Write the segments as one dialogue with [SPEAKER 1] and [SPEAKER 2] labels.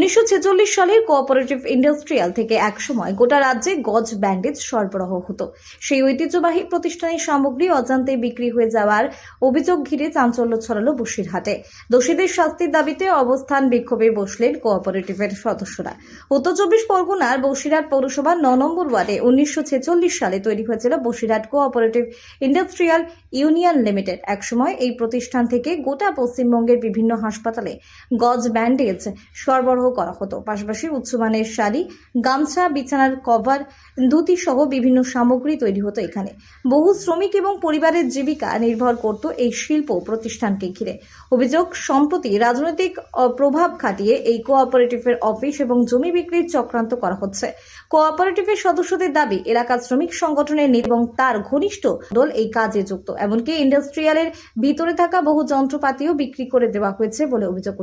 [SPEAKER 1] 1946 সালের cooperative industrial থেকে একসময় গোটা রাজ্যে গজ ব্যান্ডেজ সরবরাহ হতো। সেই ঐতিহ্যবাহী প্রতিষ্ঠানের সামগ্রী অজান্তে বিক্রি হয়ে যাওয়ার অভিযোগ ঘিরে চাঞ্চল্য ছড়ালো বসিরহাটে। দোষীদের শাস্তির দাবিতে অবস্থান বিক্ষোভে বসলেন কোঅপারেটিভের সদস্যরা। উত্তর চব্বিশ পরগনার বসিরহাট পৌরসভার 9 নম্বর ওয়ার্ডে 1946 সালে তৈরি হয়েছিল Basirhat cooperative industrial union limited. একসময় এই প্রতিষ্ঠান থেকে গোটা পশ্চিমবঙ্গের বিভিন্ন হাসপাতালে গজ ব্যান্ডেজ সরবরাহ করা হতো। পাশাপাশি উচ্চমানের শাড়ি, গামছা, বিছানার কভার, ধুতি সহ বিভিন্ন সামগ্রী তৈরি হতো এখানে। বহু শ্রমিক এবং পরিবারের জীবিকা নির্ভর করত এই শিল্প প্রতিষ্ঠানকে ঘিরে। অভিযোগ, সম্প্রতি রাজনৈতিক প্রভাব খাটিয়ে এই কোঅপারেটিভের অফিস এবং জমি বিক্রির চক্রান্ত করা হচ্ছে। কোঅপারেটিভের সদস্যদের দাবি, এলাকার শ্রমিক সংগঠনের নেতা এবং তার ঘনিষ্ঠ দল এই কাজে যুক্ত। এমনকি ইন্ডাস্ট্রিয়ালের ভিতরে থাকা বহু যন্ত্রপাতিও বিক্রি করে দেওয়া হয়েছে বলে অভিযোগ।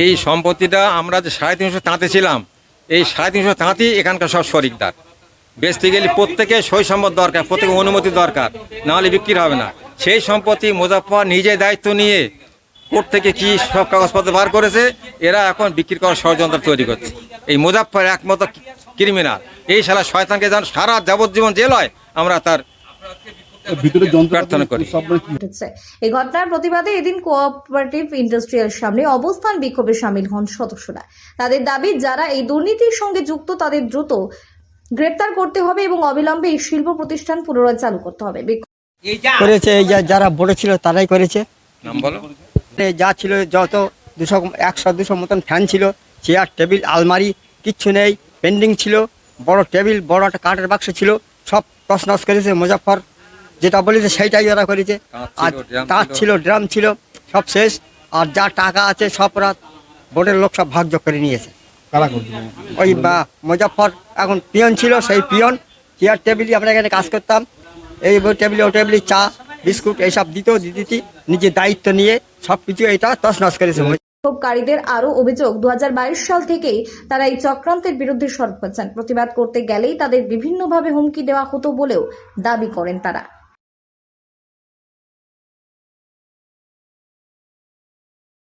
[SPEAKER 2] এই সম্পত্তিটা আমরা যে 350 তাঁতে ছিলাম, এই 350 তাঁতই এখানকার সব শরিকদার। বেচতে গেলে প্রত্যেকে সই সম্মত দরকার, প্রত্যেকে অনুমতি দরকার, নাহলে বিক্রি হবে না। সেই সম্পত্তি মুজাফফর নিজে দায়িত্ব নিয়ে কোর্ট থেকে কি সব কাগজপত্র বার করেছে, এরা এখন বিক্রি করার ষড়যন্ত্র তৈরি করছে। এই মুজাফফর একমত ক্রিমিনাল। এই শালা শয়তানকে যেন সারা যাবজ্জীবন জেল হয়, আমরা তার প্রার্থনা করি।
[SPEAKER 1] এই ঘটনার প্রতিবাদে এদিন কোঅপারেটিভ ইন্ডাস্ট্রিয়াল সামনে অবস্থান বিক্ষোভে সামিল হন সদস্যরা। তাদের দাবি, যারা এই দুর্নীতির সঙ্গে যুক্ত তাদের দ্রুত গ্রেপ্তার করতে হবে এবং অবিলম্বে এই শিল্প প্রতিষ্ঠান পুনরায় চালু করতে হবে।
[SPEAKER 3] করেছে যারা বলেছিল তারাই করেছে।
[SPEAKER 2] নাম বলো।
[SPEAKER 3] যা ছিল যত 100-200 মতন ফ্যান ছিল, চেয়ার, টেবিল, আলমারি কিচ্ছু নেই, পেন্ডিং ছিল। বড় টেবিল, বড় একটা কাঠের বাক্স ছিল, সব তছনছ করেছে। মুজাফফর যেটা বলেছে সেইটাই ওরা করেছে। আর তার ছিল, ড্রাম ছিল, সব শেষ। আর যা টাকা আছে সব ওরা বোর্ডের লোক সব ভাগযোগ করে নিয়েছে। ওই মুজাফফর এখন পিয়ন ছিল, সেই পিয়ন চেয়ার টেবিলই আমরা এখানে কাজ করতাম। এই টেবিলে ও টেবিলে চা বিস্কুট এইসব দিতি, নিজের দায়িত্ব নিয়ে সব কিছু এটা তছনছ করেছে।
[SPEAKER 1] বিক্ষোভকারীদের আরও অভিযোগ, 2022 সাল থেকেই তারা এই চক্রান্তের বিরুদ্ধে সরব হচ্ছেন। প্রতিবাদ করতে গেলেই তাদের বিভিন্নভাবে হুমকি দেওয়া হতো বলেও দাবি করেন তারা।